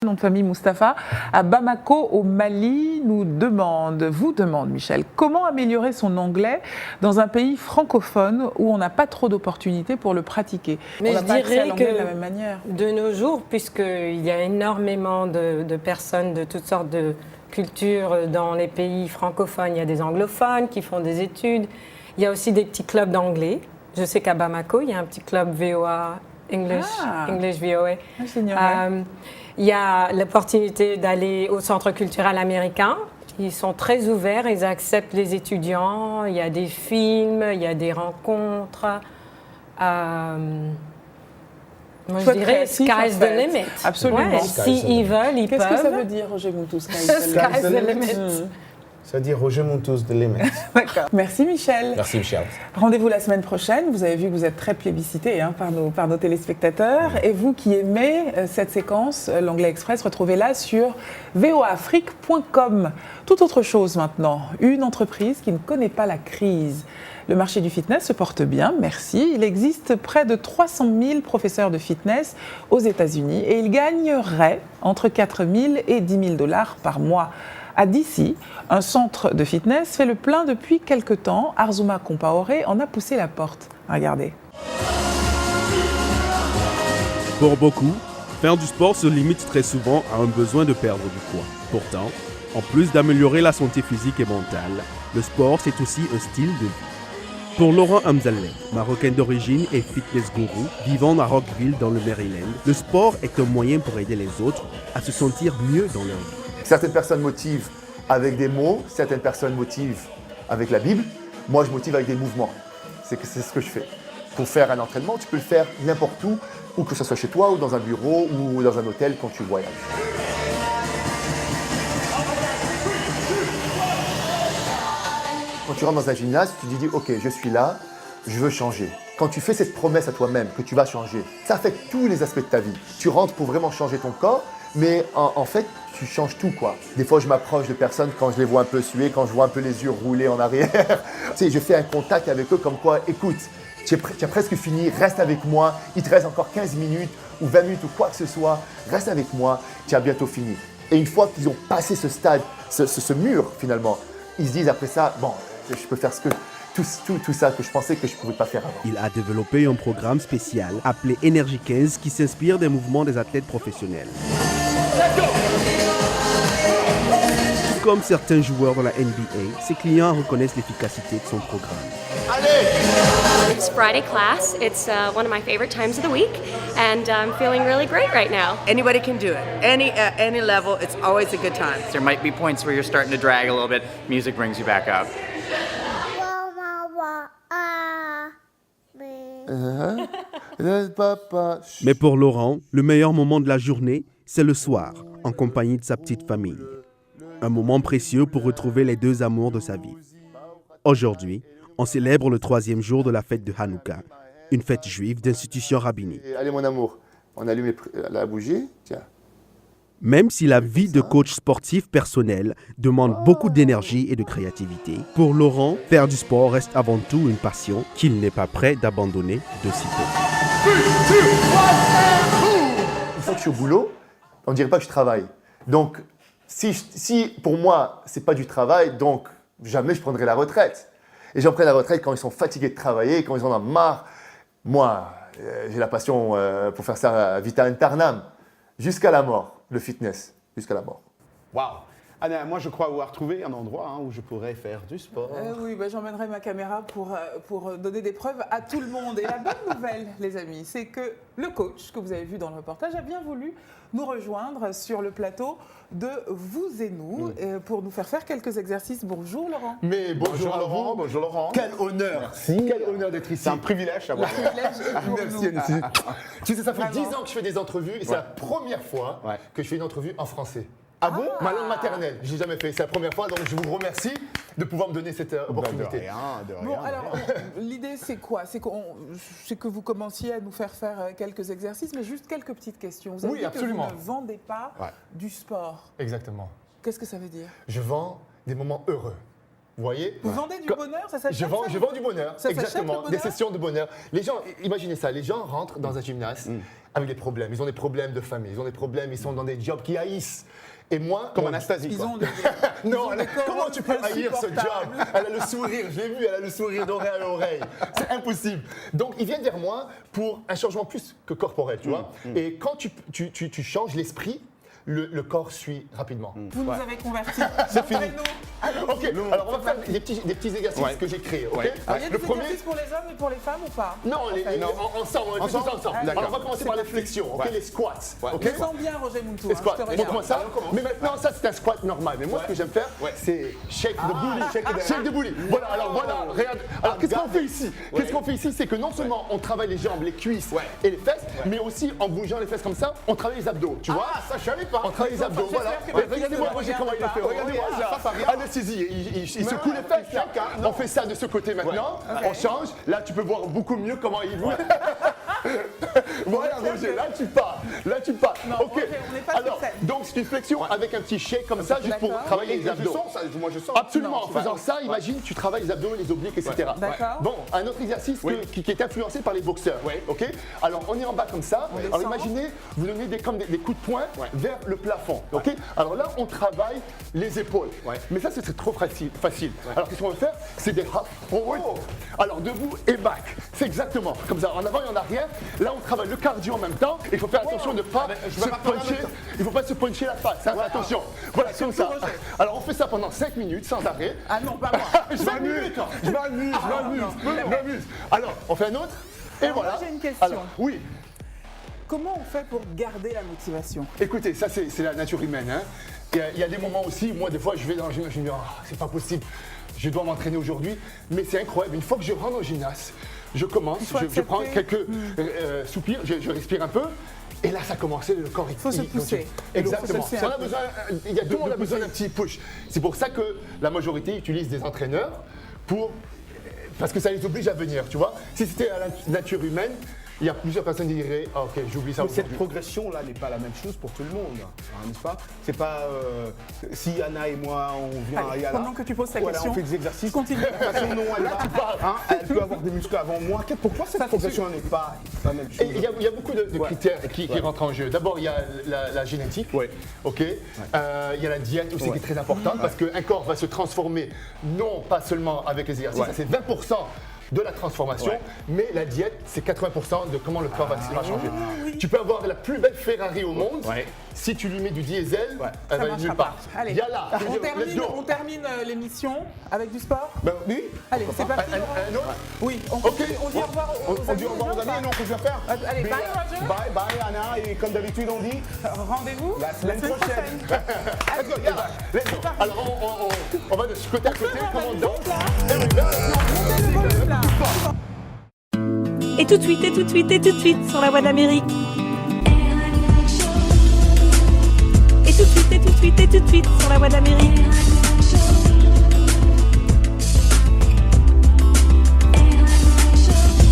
Nom de famille Mustapha, à Bamako au Mali, vous demande Michel, comment améliorer son anglais dans un pays francophone où on n'a pas trop d'opportunités pour le pratiquer. Mais on je n'a pas accès à dirais l'anglais que de la même manière. de nos jours, puisqu'il y a énormément de personnes de toutes sortes de cultures dans les pays francophones, il y a des anglophones qui font des études, il y a aussi des petits clubs d'anglais. Je sais qu'à Bamako, il y a un petit club VOA, English VOA. Il y a l'opportunité d'aller au Centre culturel américain. Ils sont très ouverts, ils acceptent les étudiants. Il y a des films, il y a des rencontres. Moi, je dirais sky's the limit. Absolument. Ouais, s'ils veulent, ils peuvent. Qu'est-ce que ça veut dire, Roger Moutous? Sky's the limit. Ça veut dire Roger Moutous de limit. D'accord. Merci Michel. Merci Michel. Rendez-vous la semaine prochaine. Vous avez vu que vous êtes très plébiscité par nos téléspectateurs. Et vous qui aimez cette séquence, l'Anglais Express, retrouvez-la sur voafrique.com. Tout autre chose maintenant. Une entreprise qui ne connaît pas la crise. Le marché du fitness se porte bien, merci. Il existe près de 300 000 professeurs de fitness aux États-Unis et ils gagneraient entre 4 000 et 10 000 $ par mois. À DC, un centre de fitness fait le plein depuis quelque temps. Arzuma Compaoré en a poussé la porte. Regardez. Pour beaucoup, faire du sport se limite très souvent à un besoin de perdre du poids. Pourtant, en plus d'améliorer la santé physique et mentale, le sport c'est aussi un style de vie. Pour Laurent Hamzaleh, marocain d'origine et fitness gourou, vivant à Rockville dans le Maryland, le sport est un moyen pour aider les autres à se sentir mieux dans leur vie. Certaines personnes motivent avec des mots, certaines personnes motivent avec la Bible. Moi, je motive avec des mouvements. C'est ce que je fais. Pour faire un entraînement, tu peux le faire n'importe où que ce soit chez toi, ou dans un bureau, ou dans un hôtel quand tu voyages. Quand tu rentres dans un gymnase, tu te dis « Ok, je suis là, je veux changer ». Quand tu fais cette promesse à toi-même que tu vas changer, ça affecte tous les aspects de ta vie. Tu rentres pour vraiment changer ton corps, mais en fait, tu changes tout, quoi. Des fois, je m'approche de personnes quand je les vois un peu suer, quand je vois un peu les yeux rouler en arrière. Tu sais, je fais un contact avec eux comme quoi, écoute, tu as presque fini, reste avec moi, il te reste encore 15 minutes ou 20 minutes ou quoi que ce soit, reste avec moi, tu as bientôt fini. Et une fois qu'ils ont passé ce stade, ce mur finalement, ils se disent après ça, bon, je peux faire tout ça que je pensais que je ne pouvais pas faire avant. Il a développé un programme spécial appelé Énergie 15 qui s'inspire des mouvements des athlètes professionnels. Comme certains joueurs dans la NBA, ses clients reconnaissent l'efficacité de son programme. It's Friday class. It's one of my favorite times of the week, and I'm feeling really great right now. Anybody can do it. At any level, it's always a good time. There might be points where you're starting to drag a little bit. Music brings you back up. Mais pour Laurent, le meilleur moment de la journée, c'est le soir, en compagnie de sa petite famille. Un moment précieux pour retrouver les deux amours de sa vie. Aujourd'hui, on célèbre le 3e jour de la fête de Hanouka, une fête juive d'institution rabbinique. Allez mon amour, on allume la bougie, tiens. Même si la vie de coach sportif personnel demande beaucoup d'énergie et de créativité, pour Laurent, faire du sport reste avant tout une passion qu'il n'est pas prêt d'abandonner de sitôt. Une fois que je suis au boulot, on ne dirait pas que je travaille. Donc, si pour moi, ce n'est pas du travail, donc jamais je prendrai la retraite. Les gens prennent la retraite quand ils sont fatigués de travailler, quand ils en ont marre. Moi, j'ai la passion pour faire ça vitam aeternam, jusqu'à la mort. Le fitness, jusqu'à la mort. Waouh! Anna, moi je crois avoir trouvé un endroit où je pourrais faire du sport. Oui, j'emmènerai ma caméra pour donner des preuves à tout le monde. Et la bonne nouvelle, les amis, c'est que le coach que vous avez vu dans le reportage a bien voulu nous rejoindre sur le plateau de Vous et Nous pour nous faire quelques exercices. Bonjour Laurent. Mais bonjour Laurent, bonjour Laurent. Quel honneur! Merci. Quel honneur d'être ici. C'est un privilège à voir. Merci. Tu sais, ça fait 10 ans que je fais des entrevues et c'est la première fois que je fais une entrevue en français. Ah bon? Ma langue maternelle, je n'ai jamais fait. C'est la première fois, donc je vous remercie de pouvoir me donner cette opportunité. De rien. Bon, alors, l'idée, c'est quoi? C'est que vous commenciez à nous faire quelques exercices, mais juste quelques petites questions. Vous avez dit absolument. que vous ne vendez pas du sport. Exactement. Qu'est-ce que ça veut dire? Je vends des moments heureux. Vous voyez? Vous vendez du bonheur, ça s'achète? Je vends du bonheur, ça exactement. le bonheur? Des sessions de bonheur. Les gens, imaginez ça, les gens rentrent dans un gymnase avec des problèmes. Ils ont des problèmes de famille, ils ont des problèmes, ils sont dans des jobs qui haïssent. Et moi, Comme Anastasie, Ils quoi. ont des... non, des comment tu peux corons haïr ce job? insupportables. Elle a le sourire, je l'ai vu, elle a le sourire d'oreille à oreille. C'est impossible. Donc, ils viennent vers moi pour un changement plus que corporel, tu vois. Et quand tu changes l'esprit, le corps suit rapidement. Vous nous avez convertis. C'est fini. Montrez-nous. Ok, alors on va faire des petits exercices Ouais. que j'ai créés, ok? Ouais. Il y a des Le premier, exercices pour les hommes et pour les femmes ou pas? non, ensemble, on les fait tous ensemble. Allez. Alors on va commencer par les parti. flexions, ok? Ouais. Les squats, Ouais. ok? Je sens bien Roger Mountou. Les hein, squats, je te regarde. montre-moi ça. Mais maintenant, ça c'est un squat normal. Mais moi, ce que j'aime faire, c'est shake the bully. Shake the bully. Voilà, alors voilà, regarde. Alors qu'est-ce qu'on fait ici? Qu'est-ce qu'on fait ici? C'est que non seulement on travaille les jambes, les cuisses et les fesses, mais aussi en bougeant les fesses comme ça, on travaille les abdos, tu vois? Ah, ça, je savais pas. On travaille les abdos, J'espère voilà. que mes Regardez-moi, fils Roger, ne comment il le fait. regardent Regardez-moi pas. ça. Anesthésie, il secoue les fesses là. On fait ça de ce côté maintenant. On change. Là, tu peux voir beaucoup mieux comment il bouge. Voilà, Roger, là tu pars. Non, Ok. Roger, on n'est pas sur Alors, scène. donc c'est une flexion avec un petit shake comme ça, juste pour D'accord. travailler Et les je abdos. sens ça, moi je sens. Absolument, en Non, faisant ça, imagine, tu travailles les abdos, les obliques, etc. D'accord. Bon, un autre exercice qui est influencé par les boxeurs. Oui. Ok. Alors, on est en bas comme ça. Alors, descend. imaginez, vous donnez des coups de poing vers le plafond. Ok. Alors là, on travaille les épaules. Ouais. Mais ça, c'est trop facile. Alors, qu'est-ce qu'on va faire? C'est des hop forward. Alors, debout et back. C'est exactement comme ça. En avant et en arrière. Là, on travaille le cardio en même temps. Il faut faire attention de ne pas je se vais pas faire en puncher. même temps. Il ne faut pas se puncher la face. Hein, attention. Voilà, comme ça. Roger. Alors, on fait ça pendant 5 minutes sans arrêt. Ah non, pas moi. Je m'amuse. Alors, on fait un autre. Et Alors, voilà. moi, j'ai une question. Alors, oui. Comment on fait pour garder la motivation? Écoutez, ça c'est la nature humaine. Hein. Il y a des moments aussi, moi des fois je vais dans le gymnase, je me dis oh, c'est pas possible, je dois m'entraîner aujourd'hui. Mais c'est incroyable, une fois que je rentre au gymnase, je commence, faut je prends accepter. quelques soupirs, je respire un peu. Et là, ça commence, le corps il Faut se pousser. Exactement. Faut se Ça, on a besoin, tout le monde a besoin d'un petit push. C'est pour ça que la majorité utilise des entraîneurs parce que ça les oblige à venir, tu vois. Si c'était à la nature humaine, il y a plusieurs personnes qui diraient ah, ok, j'oublie ça Mais cette aujourd'hui. progression-là n'est pas la même chose pour tout le monde, hein, n'est-ce pas? C'est pas si Anna et moi on vient à Allez, Yala, pendant que tu poses ta voilà, question, on fait des exercices. continue. De toute façon, non, elle peut avoir des muscles avant moi. Pourquoi cette progression n'est pas la même chose? Et il y a beaucoup de critères qui rentrent en jeu. D'abord, il y a la génétique. Ouais. Ok. Il y a la diète aussi qui est très importante parce qu'un corps va se transformer non pas seulement avec les exercices, ça c'est 20% de la transformation, mais la diète, c'est 80% de comment le corps va changer. Tu peux avoir la plus belle Ferrari au monde, si tu lui mets du diesel, elle Ça va aller marchera nulle pas. part. Allez, Yalla, on termine l'émission avec du sport. Ben oui. Allez, c'est parti. Laurent. Un autre. Oui, on Ok. dit au revoir aux On dit au revoir aux amis, non, qu'on vient faire. Allez, Mais, bye Roger. Bye Anna, et comme d'habitude on dit. Rendez-vous La semaine prochaine. Let's go, yalla, let's go. Alors on va de ce côté à côté, comme on danse. Et tout de suite sur la voie de l'Amérique. Et tout de suite sur la voie de l'Amérique.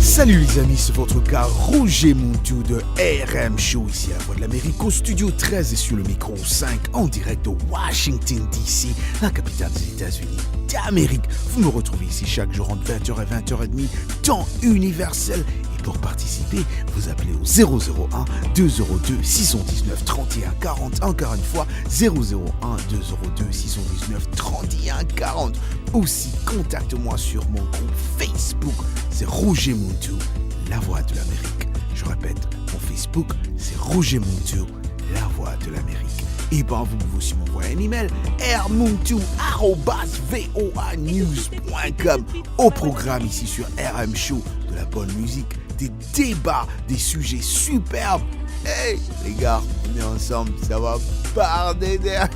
Salut les amis, c'est votre gars Roger Mountou de RM Show ici à la Voix de l'Amérique au studio 13 et sur le micro 5 en direct de Washington DC, la capitale des États-Unis d'Amérique. Vous me retrouvez ici chaque jour entre 20h et 20h30, temps universel. Et pour participer, vous appelez au 001 202 619 31 40, encore une fois 001 202 619 31 40. Aussi, contacte-moi sur mon groupe Facebook, c'est Roger Mountou, la voix de l'Amérique. Je répète, mon Facebook, c'est Roger Mountou, la voix de l'Amérique. Et ben, vous pouvez aussi m'envoyer un email, rmountou@voanews.com. Au programme ici sur RM Show, de la bonne musique, des débats, des sujets superbes. Hey, les gars, on est ensemble, ça va barder derrière.